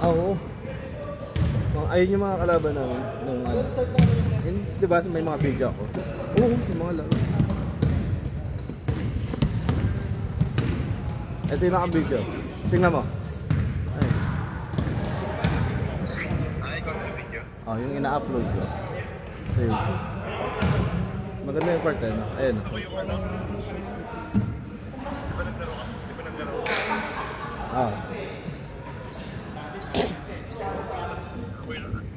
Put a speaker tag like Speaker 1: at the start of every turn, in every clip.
Speaker 1: Oo. Ayun yung mga kalaban namin nung ano. Di ba may mga video ako? Oo, yung mga laro. Ito yung naka-video. Tingnan mo. Ayun.
Speaker 2: Ikaw yung video?
Speaker 1: Oh, yung ina-upload ko. Ayun. Maganda yung part eh, no? Ayun.
Speaker 2: Ako yung ano? Di ba naglaro ka? Di ba naglaro ka?
Speaker 1: Ah.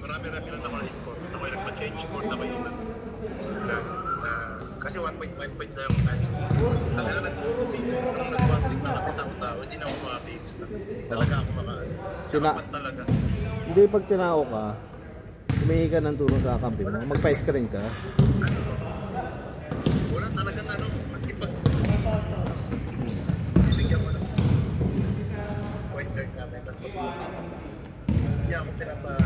Speaker 2: Marami-rami lang naman i-score. Gusto ko yung nagpa-change score na kayo kasi 1 point na yung ano. Talaga nung nag-1 na nakatao-tao, hindi na ako makaka-fix. Hindi talaga ako makakapan talaga.
Speaker 1: Hindi, pag tinao ka, humingi ka ng tulong sa kampi mo, magpa-screen ka.
Speaker 2: Wala talaga ano, mag-ipag. Bigyan mo ng point guard namin. Tapos hindi ako pinapa...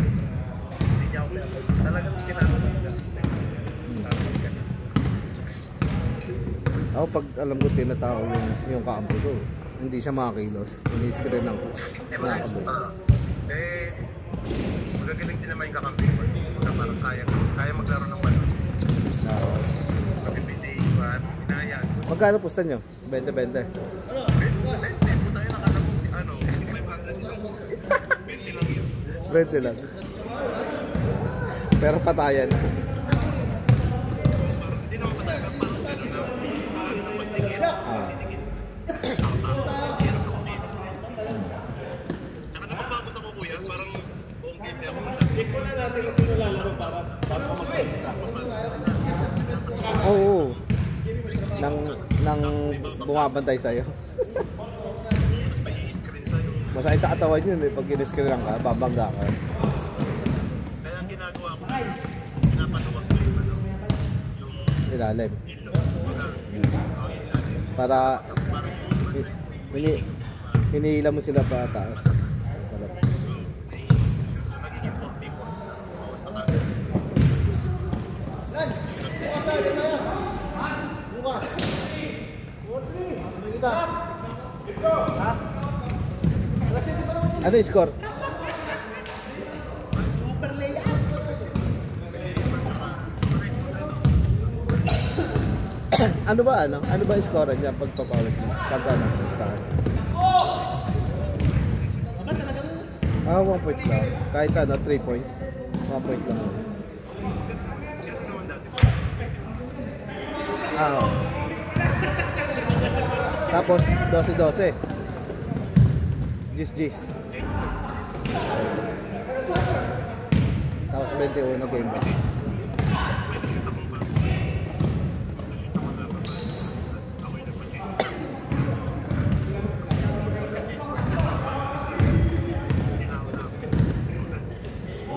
Speaker 2: Talagang kinakaman ka.
Speaker 1: Ako pag alam ko tinatao yung kaampo ko, hindi siya makakilos. Ini-screen lang ko.
Speaker 2: Magagaling din naman yung kakampi ko. Parang kaya maglaro ng wala. Pag-ibigay, inayaan.
Speaker 1: Magkano pusta nyo? 20-20?
Speaker 2: 20 po tayo nakatabong, 500 lang yun.
Speaker 1: 20 lang. Pero patayan.
Speaker 2: Hindi naman patayan. Parang gano'n na. Parang na pagtingin. Saka napapagod ako kuya. Parang buong game niya ako masyadong. Check mo na natin kung sino lalaro para mag-stop.
Speaker 1: Oo. Nang bumabantay sa'yo. Masakit sa katawan yun eh. Pag in-screen lang ka, babangga ka.
Speaker 2: Pinapaluwag ko yung
Speaker 1: ilalim. Para hinihila mo sila pa taas.
Speaker 2: magiging 44.
Speaker 1: Ano yung score? Ano ba yung score niya pag papawas mo? Pag ano, gustahan? 1 point lang. Kahit ano, 3 points. 1 point lang. Oo. Tapos, 12-12. Gis. Tapos 21 game ba?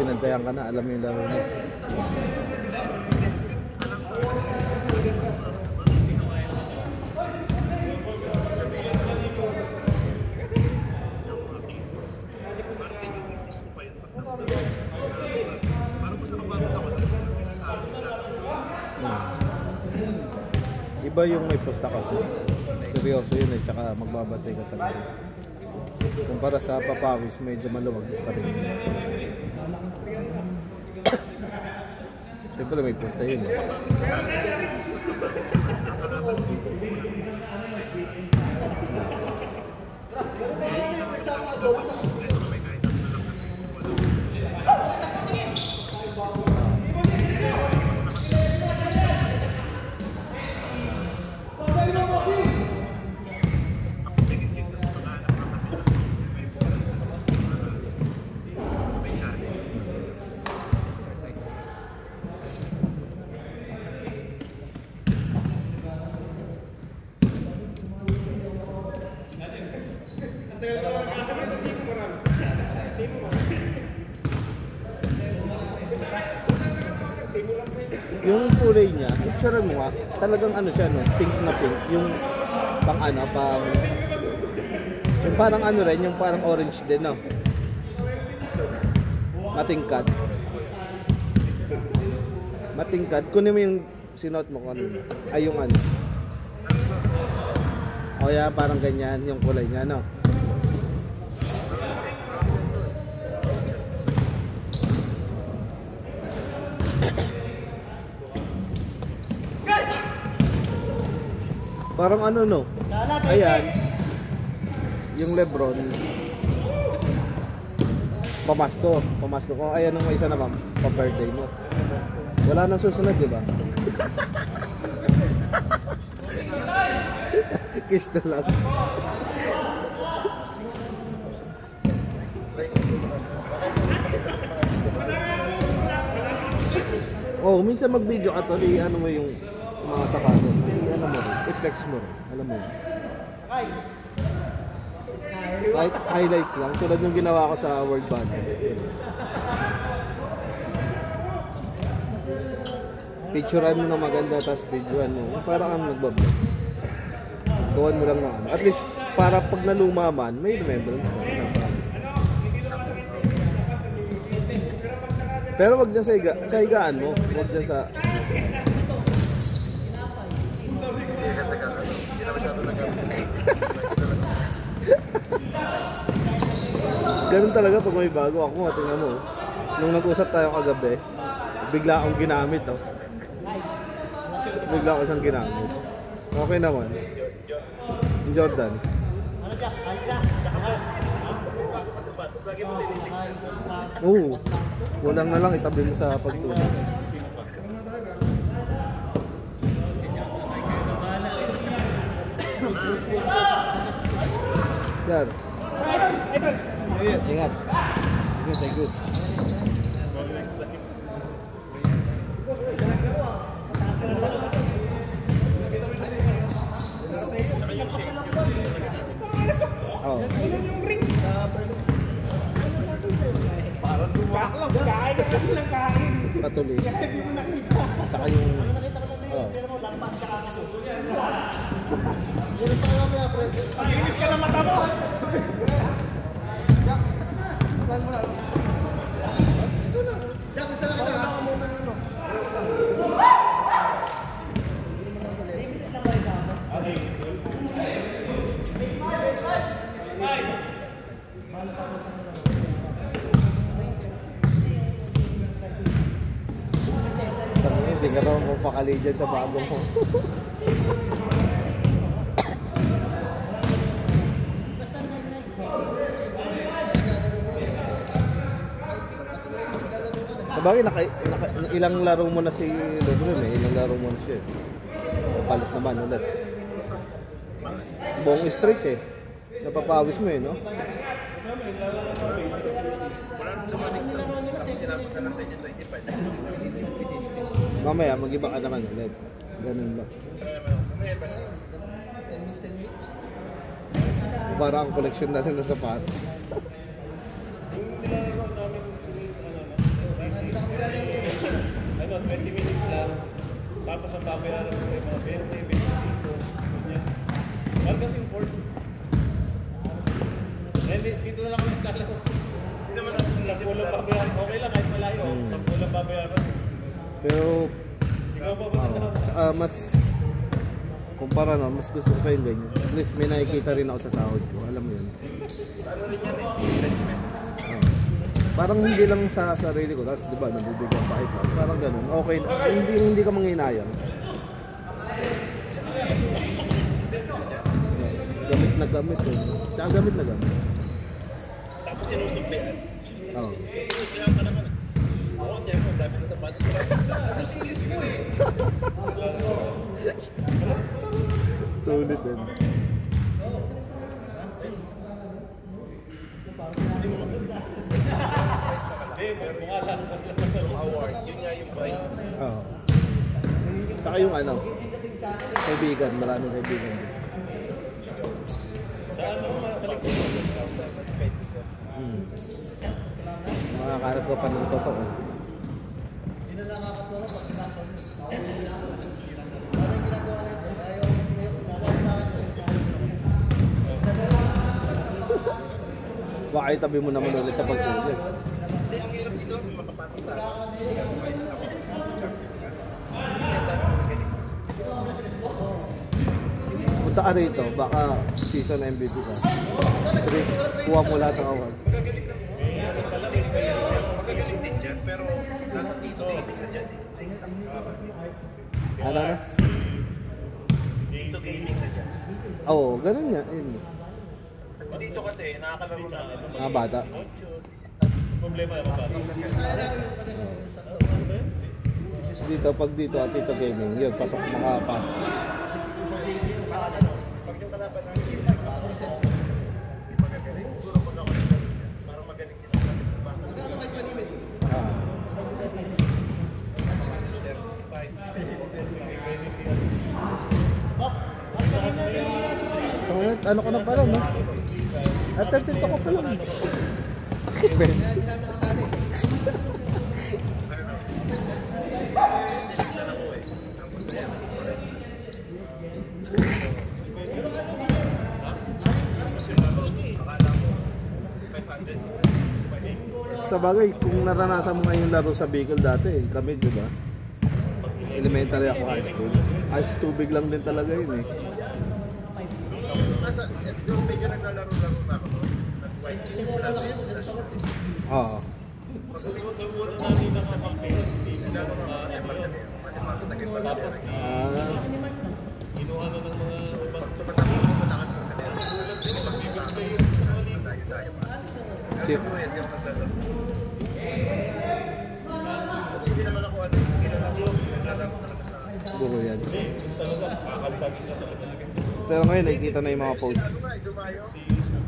Speaker 1: Binantayan ka na, alam mo yung laro na. Iba yung may posta kasi. Seryoso yun eh, tsaka magbabatay ka talaga. Kumpara sa papawis, medyo maluwag pa rin. Siyempre may posta yun eh. Yung kulay niya, picture mo nga, talagang ano siya no, pink na pink, yung pang ano, pang yung parang ano rin, yung parang orange din no. Matingkad. Kunin mo yung sinuot mo kanina. Ay yung ano. O yeah, parang ganyan yung kulay niya no. Parang ano no? Ayan. Yung Lebron. Pamasko ko. Ayan ang isa naman, pa-birthday mo. Wala nang susunod, di ba? Kiss na lang. Oh, minsan mag-video ka to, ano mo yung mga sapatos mo, ano mo, i-flex mo rin, alam mo yun. Kahit highlights lang, tulad yung ginawa ko sa World Balance. Picturean mo na maganda, tapos videoan mo. Parang ang nagbablog. Gawan mo lang na ano. At least, para pag naluma man, may remembrance ka. Pero wag dyan sa higaan mo. Wag dyan sa... Ganun talaga pag may bago. Ako nga, tingnan mo. Nung nag-usap tayo kagabi, bigla akong ginamit. Oh. Bigla ko siyang ginamit. Okay naman. Jordan. Oo. Walang na lang itabi mo sa pagtulog. Yan. Ingat. Good. Oh. Patuloy. Saka yung... Oh.
Speaker 3: Pag-inis ka na mata mo!
Speaker 1: Hindi ka naman mapakali dyan sa bago mo. Sabagay, ilang laro mo na si Lebron eh. Ilang laro mo na siya eh. Palit naman ulit. Buong street eh. Napapawis mo eh, no?
Speaker 2: Wala nang dumating na. Kasi sinabot na lang tayo 25.
Speaker 1: Mamaya, mag-iba ka naman ulit. Ganun ba? Para ang collection natin na sapatos.
Speaker 3: Ano, 20 minutes lang. Tapos ang babayaran mo yung mga 20, 25, ganyan. Mahal kasing court. Dito na lang ako naglalaro.
Speaker 2: Hindi naman natin
Speaker 3: Sampulang babayaran. Okay lang kahit malayo. Sampulang babayaran.
Speaker 1: Pero,
Speaker 3: Ikaw pa ba?
Speaker 1: mas kumpara no, mas gusto ko pa yung ganyan. At least may nakikita rin ako sa sahod ko. Alam mo yun.
Speaker 2: Ano rin yan eh.
Speaker 1: Parang hindi lang sa sarili ko. Tapos diba, nabibigyan pa ito. Parang ganun. Okay. Hindi ka manghinayang. Gamit na gamit eh. Tsaka gamit na gamit.
Speaker 2: Tapos tinusok na yan.
Speaker 1: Oo.
Speaker 2: Kaya ka naman. Ako, dyan mo, dami na sapatos. Ano silis mo eh?
Speaker 1: Sulit din.
Speaker 2: Award, yun nga yung buhay.
Speaker 1: Oo. Tsaka yung ano, kaibigan, maraming kaibigan din. Makakarap ko pa ng totoo. Baka itabi mo naman ulit sa pagtulog.
Speaker 2: Hindi, ang hirap dito, makapatong sa
Speaker 1: Punta ka rito, baka season MVP ka. Kuha mo lahat ng award.
Speaker 2: Magagaling din dyan, pero lahat dito dating na dyan.
Speaker 1: Ano na?
Speaker 2: Dito gaming na dyan.
Speaker 1: Oo, ganun nga. Yun.
Speaker 2: At dito kasi, nakakalaro na
Speaker 1: Mga bata.
Speaker 3: Problema naman ba?
Speaker 1: Dito, pag dito at dito gaming, yun, pasok, makapasok.
Speaker 2: Parang ano, pag yung kalaban ng game, hindi magagaling. Siguro pag ako nito, parang magaling din ang natin ng bata.
Speaker 1: Ah. Ano ka na pala, no? At 32 ko pala. Sa bagay, kung naranasan mo nga yung laro sa Bicol dati, kami, di ba? Elementary ako, high school. Ice tubig lang din talaga yun eh.
Speaker 2: Yung medyo naglalaro-laro na ako, nag-white team lang.
Speaker 1: Oo.
Speaker 2: Naglalaro ako sa Emerald. Kasi mga naging pag-alaro.
Speaker 3: Kinuha na ng mga
Speaker 2: Pag tumatakot ko kanina. Tayo-tayo pa. Kasi
Speaker 1: Chip.
Speaker 2: siguro hindi ako naglalaro. Kasi hindi naman ako ano, ginalaro. Naglalaro talaga sa
Speaker 1: Siguro yan.
Speaker 3: talaga, kakantag na talaga.
Speaker 1: Pero ngayon, nakikita na yung mga posts.
Speaker 2: ano nga, Dumayo.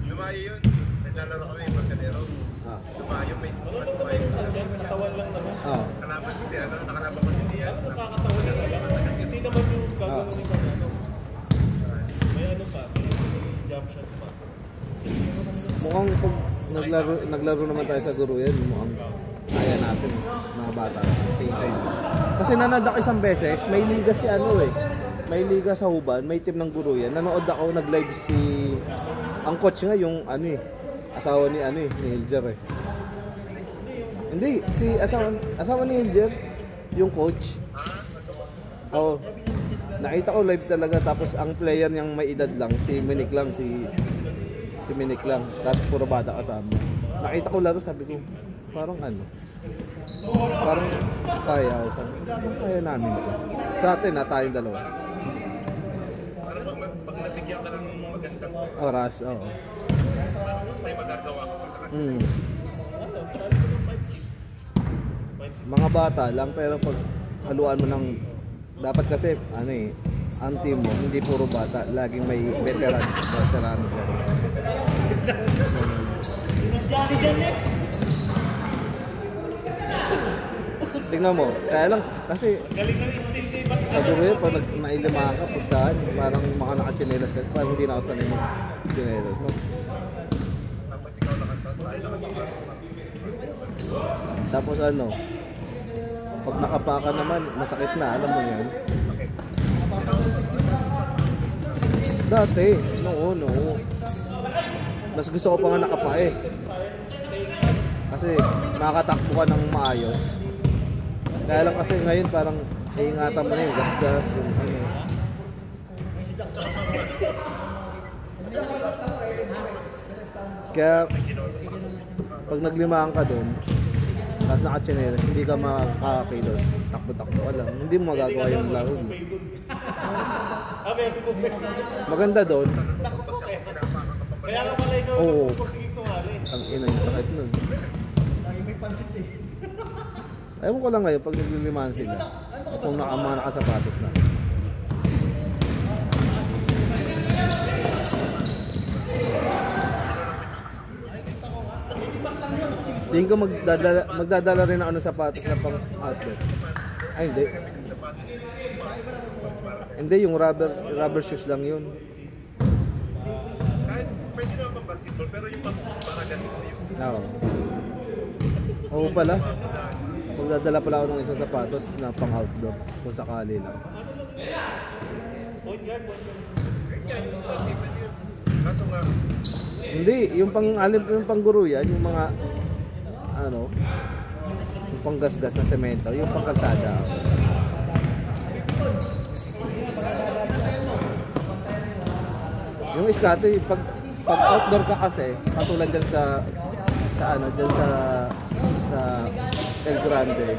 Speaker 2: Dumayo yun. Naglalaro kami, Magkanero.
Speaker 1: Ah.
Speaker 2: Dumayo, may Dumayo.
Speaker 3: Katawan lang naman.
Speaker 1: Oo.
Speaker 2: Nakalaban si Diana, nakalaban ko si Diana.
Speaker 3: Nakakatawan na lang. Hindi naman yung gagawin pa ano. May ano pa, may jump shot pa.
Speaker 1: Mukhang pag naglaro naman tayo sa guro yan, mukhang kaya natin, mga bata. Tingin. Kasi nanood ako isang beses, may liga si ano eh. May liga sa Huban, may team ng guro yan. Nanood ako, nag-live si... Ang coach nga yung ano eh, asawa ni ano eh, ni Hilger eh. Hindi, si asawa ni Hilger, yung coach. Oo. Nakita ko live talaga, tapos ang player niyang may edad lang, si Minik lang, si Minik lang. Tapos puro bata kasama. Nakita ko laro, sabi ko, parang ano, parang kaya ako, sabi ko, kaya namin ito. Sa atin na tayong dalawa.
Speaker 2: Parang pag nabigyan ka ng magandang
Speaker 1: Oras, oo.
Speaker 2: may magagawa ko sa kanya.
Speaker 1: Mm. Mga bata lang, pero pag haluan mo ng, dapat kasi, ano eh, ang team mo, hindi puro bata, laging may veterano ka. Tingnan mo, kaya lang, kasi
Speaker 3: Galing na still day back.
Speaker 1: sa duro yun, pag nailimahan ka, pustahan, parang mga nakachinelas ka, parang hindi na ako sanay mo chinelas, no?
Speaker 2: Tapos ikaw nakasas, tayo nakasas.
Speaker 1: Tapos ano, pag nakapaka naman, masakit na, alam mo yan. Dati, no. Mas gusto ko pa nga nakapa eh. Kasi makakatakbo ka ng maayos. Kaya lang kasi ngayon parang iingatan mo na yung gas-gas, yung ano. Kaya pag naglimahan ka doon, tapos nakachinelas, hindi ka makakakilos. Takbo-takbo ka lang. Hindi mo magagawa yung laro mo.
Speaker 3: Meron ko ba?
Speaker 1: Maganda doon,
Speaker 3: Kaya nga pala ikaw
Speaker 1: Oo.
Speaker 3: nagpupursigig sumali.
Speaker 1: ang ina yung sakit nun.
Speaker 3: May pansit eh.
Speaker 1: Ewan ko lang ngayon pag naglilimahan sila. Kung mga nakasapatos na. Tingin ko magdadala rin ako ng sapatos na pang outdoor. Ay hindi. Hindi, yung rubber shoes lang yun.
Speaker 2: Kahit pwede naman pang basketball, pero yung para ganito yung
Speaker 1: Oo. Oo pala. Magdadala pala ako ng isang sapatos na pang outdoor kung sakali lang.
Speaker 2: kaso nga,
Speaker 1: Hindi, yung pang guro yan, yung mga ano, yung pang gasgas na semento, yung pang kalsada. Yung iskate, pag outdoor ka kasi, katulad dyan sa El Grande,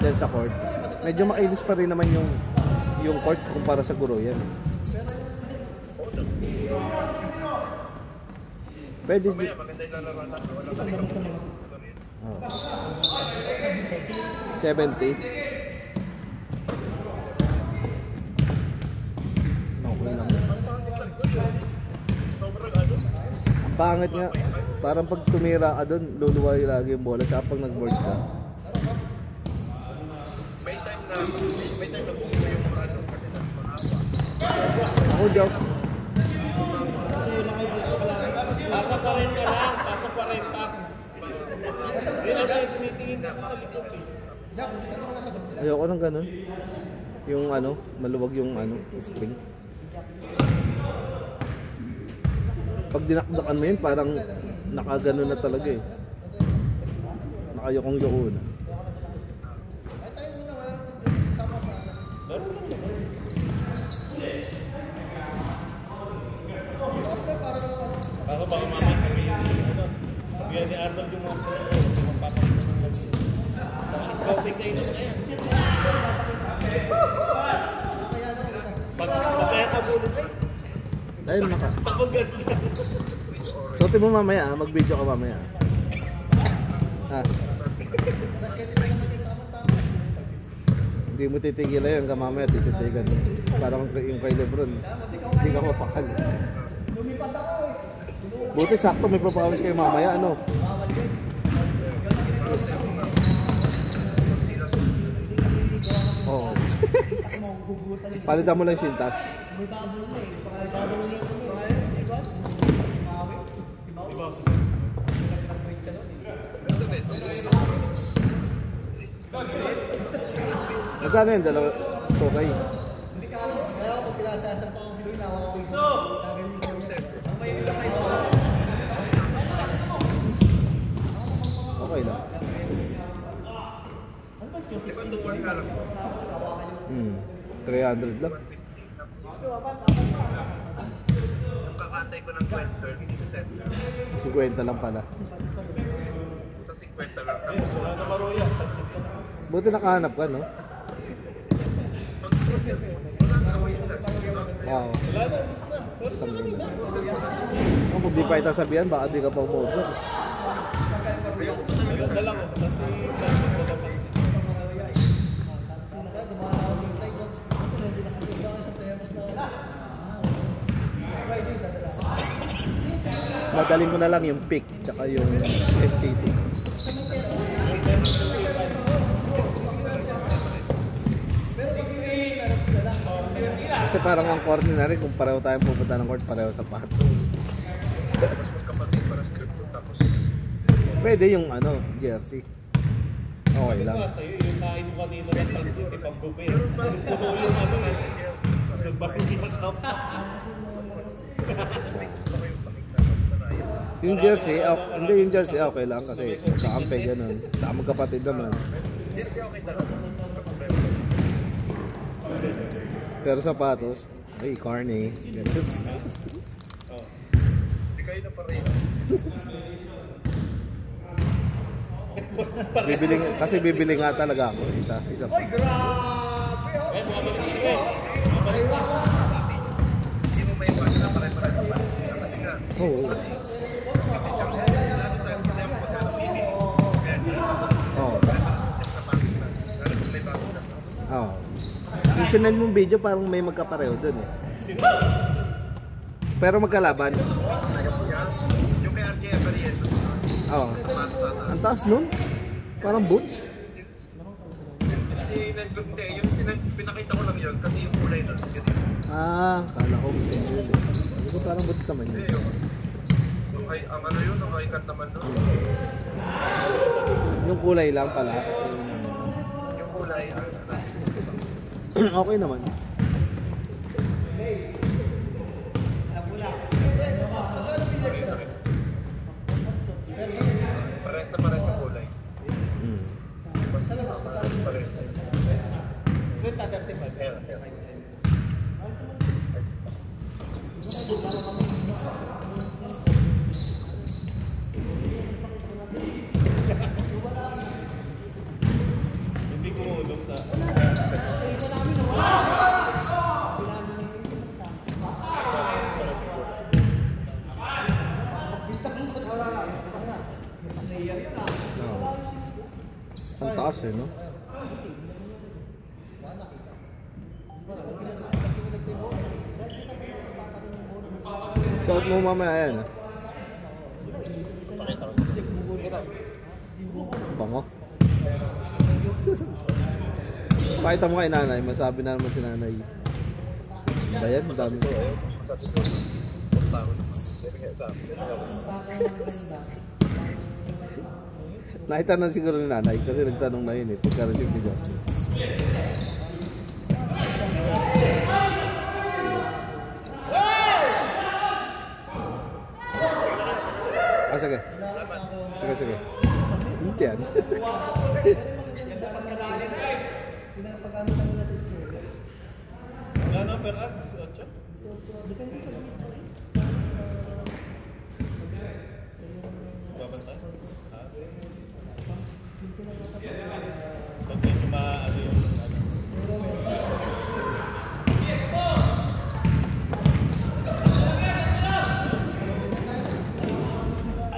Speaker 1: dyan sa court, medyo mailis pa rin naman yung court kumpara sa guro yan. Pwede
Speaker 2: Mamaya, maganda yung lalaroan natin. Wala ka rin kami.
Speaker 1: Oh. 70. Okay lang.
Speaker 2: Sobrang ano.
Speaker 1: Ang pangit nga. Parang pag tumira ka doon, luluway lagi yung bola. Tsaka pag nag-board ka.
Speaker 2: May time na bumula yung mga ano. Kasi nagmakawa.
Speaker 1: Ako, Joff.
Speaker 3: Pasa pa rin ka lang, pasa pa rin ka. Yun ang dahil tumitingin ka sa likod eh.
Speaker 1: Ayoko ng ganun. Yung ano, maluwag yung ano, spring. Pag dinakdakan mo yun, parang nakagano na talaga eh. Nakayokong-yoko na.
Speaker 3: Ako baka mamaya sabihin ni Arnold yung mga pro, yung magpapakita ng lagi. Mga scouting na ino na yan. Pagkaya ka bulit eh.
Speaker 1: Ayun, naka.
Speaker 3: Ako ganda.
Speaker 1: Suotin mo mamaya, mag-video ka mamaya. Ha? Hindi mo titigilan yan ka mamaya, tititigan mo. Parang yung kay Lebron, hindi ka mapakal. Buti sakto may performance kayo mamaya, ano? Oo. Palitan mo lang yung sintas. Magkano yun? Dalawa? Okay. Okay lang.
Speaker 2: Diba tuwan ka lang?
Speaker 1: 300 lang.
Speaker 2: Yung kakatay ko ng 12,
Speaker 1: 50 lang pala.
Speaker 2: sa 50 lang. Tapos
Speaker 3: Wala na maroya.
Speaker 1: Buti nakahanap ka, no?
Speaker 2: pag order mo, wala na ako yung
Speaker 1: Oo.
Speaker 3: Wala na, miss na.
Speaker 1: Kung di pa ita sabihan, baka di ka pa umorder.
Speaker 3: Ayun na lang ako kasi
Speaker 1: Madaling mo na lang yung pick, tsaka yung SJT. Kasi parang ang corny na rin kung pareho tayong pupunta ng court, pareho sapatos.
Speaker 2: kapatid para script ko. Tapos,
Speaker 1: Pwede yung ano, jersey. Okay lang.
Speaker 3: sa'yo, yung kain mo kanina ng pansit, ipang bupe. Puno yung ano eh. Tapos nagbakuli na ka pa.
Speaker 1: Yung jersey, hindi yung jersey, okay lang kasi kaampe ganun. Tsaka magkapatid naman. Pero sapatos, ay, carne. Ganun.
Speaker 2: hindi kayo na pareho.
Speaker 1: Kasi bibili nga talaga ako. Isa pa.
Speaker 3: Eh, mga mag-iwe.
Speaker 2: Hindi mo may iwan na pare-pareho sa pansin. Kasi nga,
Speaker 1: Oo.
Speaker 2: kasi siyang sa lalo tayo, hindi tayo magkano bibili. Kaya hindi
Speaker 1: Oo.
Speaker 2: pare-pareho sa pansin na. Lalo kung may bago na.
Speaker 1: Oo. Yung sinend mong video parang may magkapareho dun eh. Pero magkalaban.
Speaker 2: Yung kay RJ Apariel,
Speaker 1: Oo. Ang taas nun. Parang boots.
Speaker 2: hindi, yung pinakita ko lang yun kasi yung kulay nun.
Speaker 1: Ah, kala ko gusto mo yun eh. Hindi ko parang boots naman yun.
Speaker 2: Ang ano yun, ang ikat naman nun.
Speaker 1: Yung kulay lang pala.
Speaker 2: Yung kulay,
Speaker 1: Okay naman.
Speaker 2: pares na kulay. Basta pares na.
Speaker 3: Friend, tatarsin ba? Hindi ko ulong sa...
Speaker 1: Oo. Ang taas eh, no? Suot mo mamaya yan, ah.
Speaker 2: Pakita ko.
Speaker 1: Bango. Pakita mo kay nanay, masabi na naman si nanay. Ba yan? Madami ko.
Speaker 2: Sabi ko, punta ako naman. Pero kaya sabi ko,
Speaker 1: Nakita na siguro ni nanay kasi nagtanong na yun eh, pagka-receive ni Justin. Ah, sige. Sige, sige. Hindi yan.
Speaker 3: Ano, Ferran? 18? Babantay? Pag medyo maano yung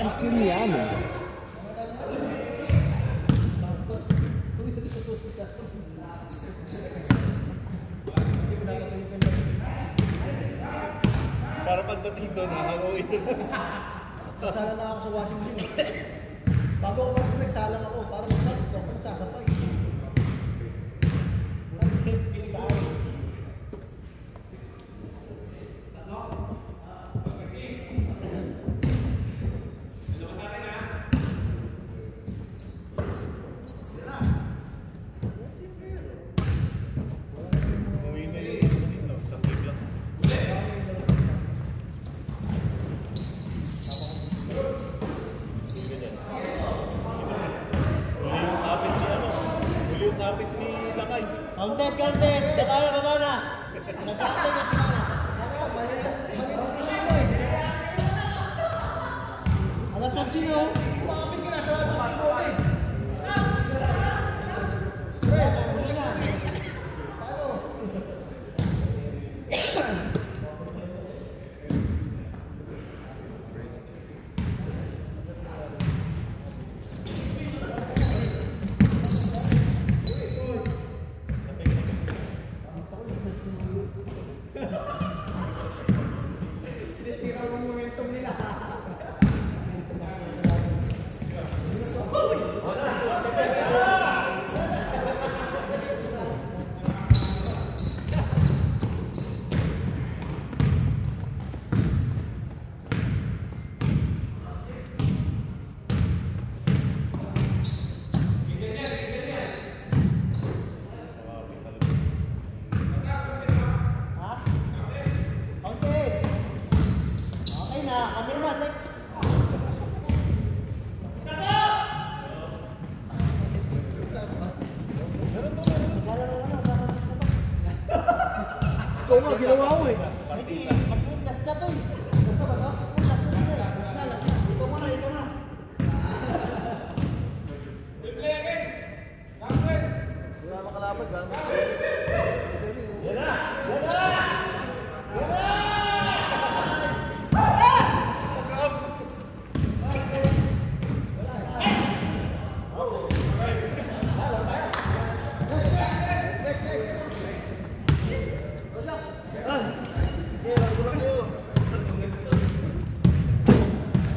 Speaker 1: Ice cream yan eh.
Speaker 3: para pagdating doon, nakakawin.
Speaker 4: Nagsala na ako sa washing machine. Bago ako kasi nagsalang ako, para magsalit ko, magsasapay.
Speaker 3: Uwi na yun, isang week lang. Huli yung kapit ni Lakay.
Speaker 4: Counted, counted! Baba na, baba na! Nag-counted na, baba na! Ano, malinis ko sino eh. Alas ang sino? Makapit ka na sa atas ng bote. Huli na. Paano? Tinitira mo yung momentum nila. Ha? Okay. Okay na. Kami naman. Next. Ikaw nga, ginawa mo eh. Last na to eh. Last na ba to? Last na to eh. Last na, last na. Ikaw mo na, ikaw na. Wala makalaban ba?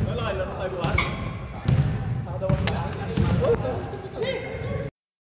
Speaker 3: Wala, laro tayo bukas.